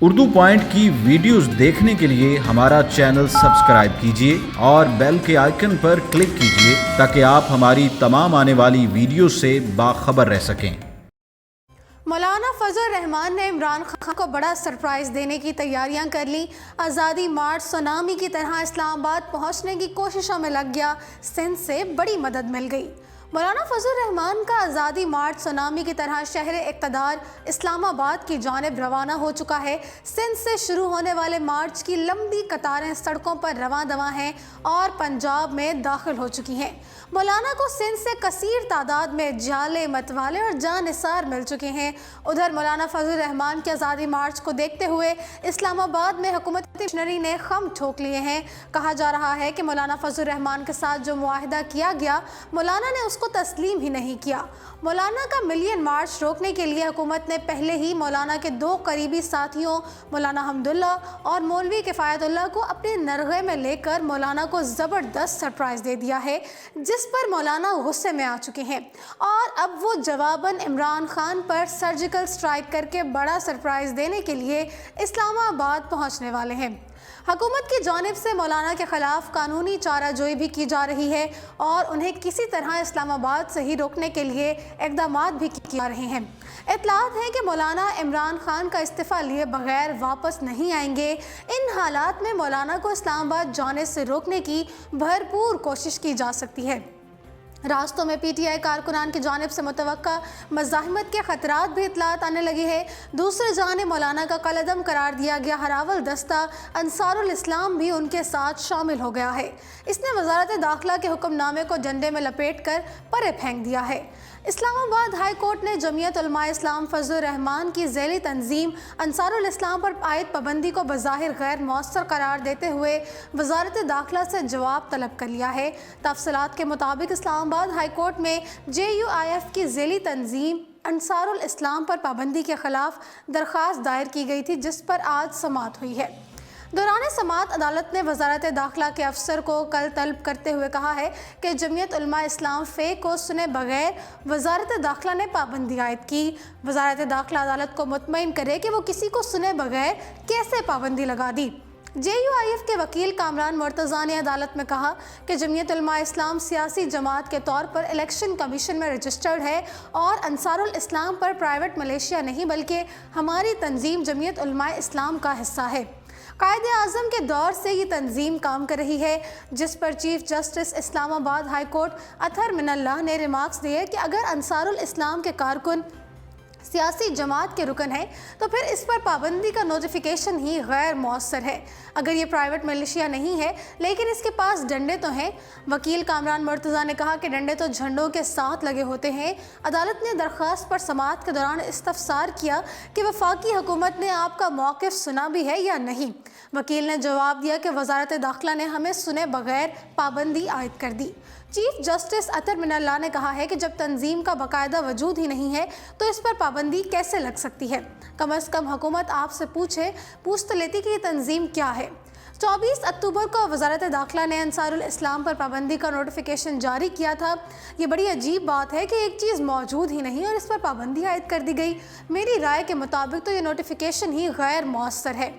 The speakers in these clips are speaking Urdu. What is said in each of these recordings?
اردو پوائنٹ کی ویڈیوز دیکھنے کے لیے ہمارا چینل سبسکرائب کیجیے اور بیل کے آئیکن پر کلک کیجیے تاکہ آپ ہماری تمام آنے والی ویڈیوز سے باخبر رہ سکیں۔ مولانا فضل الرحمان نے عمران خان کو بڑا سرپرائز دینے کی تیاریاں کر لی۔ آزادی مارچ سونامی کی طرح اسلام آباد پہنچنے کی کوششوں میں لگ گیا، سندھ سے بڑی مدد مل گئی۔ مولانا فضل الرحمان کا آزادی مارچ سونامی کی طرح شہر اقتدار اسلام آباد کی جانب روانہ ہو چکا ہے۔ سندھ سے شروع ہونے والے مارچ کی لمبی قطاریں سڑکوں پر رواں دواں ہیں اور پنجاب میں داخل ہو چکی ہیں۔ مولانا کو سندھ سے کثیر تعداد میں جالے متوالے اور جاں نثار مل چکے ہیں۔ ادھر مولانا فضل الرحمان کے آزادی مارچ کو دیکھتے ہوئے اسلام آباد میں حکومت مشنری نے خم ٹھوک لیے ہیں۔ کہا جا رہا ہے کہ مولانا فضل الرحمان کے ساتھ جو معاہدہ کیا گیا، مولانا نے اس کو تسلیم ہی نہیں کیا۔ مولانا کا ملین مارچ روکنے کے لیے حکومت نے پہلے ہی مولانا کے دو قریبی ساتھیوں مولانا حمداللہ اور مولوی کفایت اللہ کو اپنے نرغے میں لے کر مولانا کو زبردست سرپرائز دے دیا ہے، جس پر مولانا غصے میں آ چکے ہیں اور اب وہ جواباً عمران خان پر سرجیکل سٹرائک کر کے بڑا سرپرائز دینے کے لیے اسلام آباد پہنچنے والے ہیں۔ حکومت کی جانب سے مولانا کے خلاف قانونی چارہ جوئی بھی کی جا رہی ہے اور انہیں کسی طرح اسلام آباد سے ہی روکنے کے لیے اقدامات بھی کیے جا رہے ہیں۔ اطلاعات ہیں کہ مولانا عمران خان کا استعفیٰ لیے بغیر واپس نہیں آئیں گے۔ ان حالات میں مولانا کو اسلام آباد جانے سے روکنے کی بھرپور کوشش کی جا سکتی ہے۔ راستوں میں پی ٹی آئی کارکنان کی جانب سے متوقع مزاحمت کے خطرات بھی اطلاعات آنے لگے ہیں۔ دوسرے جانب مولانا کا کالعدم قرار دیا گیا ہراول دستہ انصار الاسلام بھی ان کے ساتھ شامل ہو گیا ہے۔ اس نے وزارت داخلہ کے حکم نامے کو ڈنڈے میں لپیٹ کر پرے پھینک دیا ہے۔ اسلام آباد ہائی کورٹ نے جمعیت علماء اسلام فضل الرحمان کی ذیلی تنظیم انصار الاسلام پر عائد پابندی کو بظاہر غیر مؤثر قرار دیتے ہوئے وزارت داخلہ سے جواب طلب کر لیا ہے۔ تفصیلات کے مطابق اسلام آباد ہائی کورٹ میں JUIF کی ذیلی تنظیم انصار الاسلام پر پابندی کے خلاف درخواست دائر کی گئی تھی، جس پر آج سماعت ہوئی ہے۔ دوران سماعت عدالت نے وزارت داخلہ کے افسر کو کل طلب کرتے ہوئے کہا ہے کہ جمعیت علماء اسلام فے کو سنے بغیر وزارت داخلہ نے پابندی عائد کی۔ وزارت داخلہ عدالت کو مطمئن کرے کہ وہ کسی کو سنے بغیر کیسے پابندی لگا دی۔ JUIF کے وکیل کامران مرتضیٰ نے عدالت میں کہا کہ جمعیت علماء اسلام سیاسی جماعت کے طور پر الیکشن کمیشن میں رجسٹرڈ ہے اور انصار الاسلام پر پرائیویٹ ملیشیا نہیں بلکہ ہماری تنظیم جمعیت علماء اسلام کا حصہ ہے۔ قائد اعظم کے دور سے یہ تنظیم کام کر رہی ہے، جس پر چیف جسٹس اسلام آباد ہائی کورٹ اطہر من اللہ نے ریمارکس دیے کہ اگر انصار الاسلام کے کارکن سیاسی جماعت کے رکن ہے تو پھر اس پر پابندی کا نوٹیفیکیشن ہی غیر مؤثر ہے۔ اگر یہ پرائیویٹ ملیشیا نہیں ہے لیکن اس کے پاس ڈنڈے تو ہیں۔ وکیل کامران مرتضیٰ نے کہا کہ ڈنڈے تو جھنڈوں کے ساتھ لگے ہوتے ہیں۔ عدالت نے درخواست پر سماعت کے دوران استفسار کیا کہ وفاقی حکومت نے آپ کا موقف سنا بھی ہے یا نہیں۔ وکیل نے جواب دیا کہ وزارت داخلہ نے ہمیں سنے بغیر پابندی عائد کر دی۔ چیف جسٹس اطہر من اللہ نے کہا ہے کہ جب تنظیم کا باقاعدہ وجود ہی نہیں ہے تو اس پر پابندی کیسے لگ سکتی ہے؟ کم از کم حکومت آپ سے پوچھ تو لیتی کہ یہ تنظیم کیا ہے۔ 24 اکتوبر کو وزارت داخلہ نے انصار الاسلام پر پابندی کا نوٹیفیکیشن جاری کیا تھا۔ یہ بڑی عجیب بات ہے کہ ایک چیز موجود ہی نہیں اور اس پر پابندی عائد کر دی گئی۔ میری رائے کے مطابق تو یہ نوٹیفیکیشن ہی غیر مؤثر ہے۔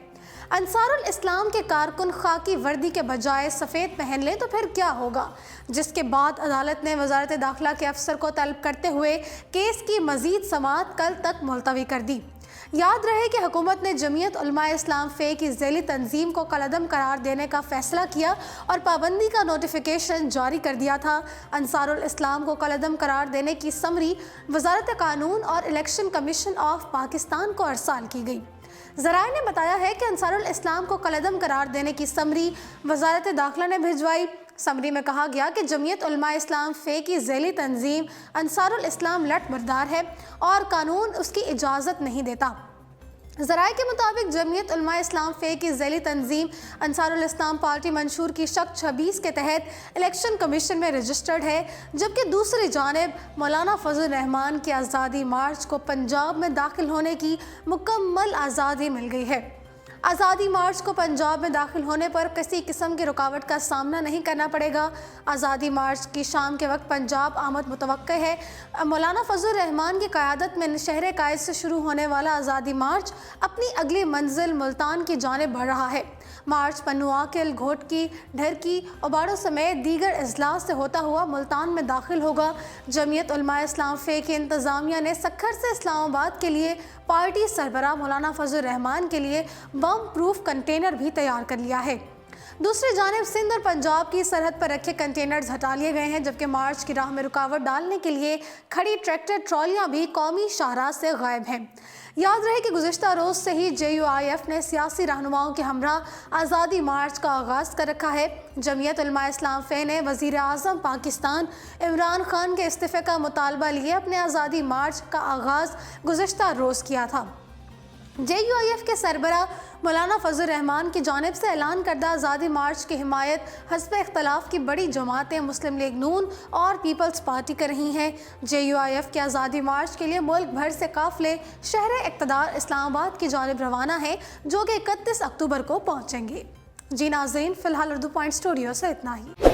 انصار الاسلام کے کارکن خاکی وردی کے بجائے سفید پہن لیں تو پھر کیا ہوگا؟ جس کے بعد عدالت نے وزارت داخلہ کے افسر کو طلب کرتے ہوئے کیس کی مزید سماعت کل تک ملتوی کر دی۔ یاد رہے کہ حکومت نے جمعیت علماء اسلام فے کی ذیلی تنظیم کو کالعدم قرار دینے کا فیصلہ کیا اور پابندی کا نوٹیفیکیشن جاری کر دیا تھا۔ انصار الاسلام کو کالعدم قرار دینے کی سمری وزارت قانون اور الیکشن کمیشن آف پاکستان کو ارسال کی گئی۔ ذرائع نے بتایا ہے کہ انصار الاسلام کو کالعدم قرار دینے کی سمری وزارت داخلہ نے بھجوائی۔ سمری میں کہا گیا کہ جمعیت علماء اسلام فے کی ذیلی تنظیم انصار الاسلام لٹ بردار ہے اور قانون اس کی اجازت نہیں دیتا۔ ذرائع کے مطابق جمعیت علماء اسلام فے کی ذیلی تنظیم انصار الاسلام پارٹی منشور کی شق 26 کے تحت الیکشن کمیشن میں رجسٹرڈ ہے، جبکہ دوسری جانب مولانا فضل الرحمان کی آزادی مارچ کو پنجاب میں داخل ہونے کی مکمل آزادی مل گئی ہے۔ آزادی مارچ کو پنجاب میں داخل ہونے پر کسی قسم کی رکاوٹ کا سامنا نہیں کرنا پڑے گا۔ آزادی مارچ کی شام کے وقت پنجاب آمد متوقع ہے۔ مولانا فضل الرحمان کی قیادت میں شہر قائد سے شروع ہونے والا آزادی مارچ اپنی اگلی منزل ملتان کی جانب بڑھ رہا ہے۔ مارچ پنواکل، گھوٹکی، ڈھرکی، اوباڑو سمیت دیگر اضلاع سے ہوتا ہوا ملتان میں داخل ہوگا۔ جمعیت علماء اسلام فے کی انتظامیہ نے سکھر سے اسلام آباد کے لیے پارٹی سربراہ مولانا فضل الرحمان کے لیے بم پروف کنٹینر بھی تیار کر لیا ہے۔ دوسری جانب سندھ اور پنجاب کی سرحد پر رکھے کنٹینرز ہٹا لیے گئے ہیں، جبکہ مارچ کی راہ میں رکاوٹ ڈالنے کے لیے کھڑی ٹریکٹر ٹرالیاں بھی قومی شاہراہ سے غائب ہیں۔ یاد رہے کہ گزشتہ روز سے ہی JUIF نے سیاسی رہنماؤں کے ہمراہ آزادی مارچ کا آغاز کر رکھا ہے۔ جمعیت علماء اسلام فے نے وزیر اعظم پاکستان عمران خان کے استعفے کا مطالبہ لیے اپنے آزادی مارچ کا آغاز گزشتہ روز کیا تھا۔ JUIF کے سربراہ مولانا فضل الرحمان کی جانب سے اعلان کردہ آزادی مارچ کی حمایت حزب اختلاف کی بڑی جماعتیں مسلم لیگ نون اور پیپلز پارٹی کر رہی ہیں۔ JUIF کے آزادی مارچ کے لیے ملک بھر سے قافلے شہر اقتدار اسلام آباد کی جانب روانہ ہیں، جو کہ 31 اکتوبر کو پہنچیں گے۔ جی ناظرین، فی الحال اردو پوائنٹ اسٹوڈیو سے اتنا ہی۔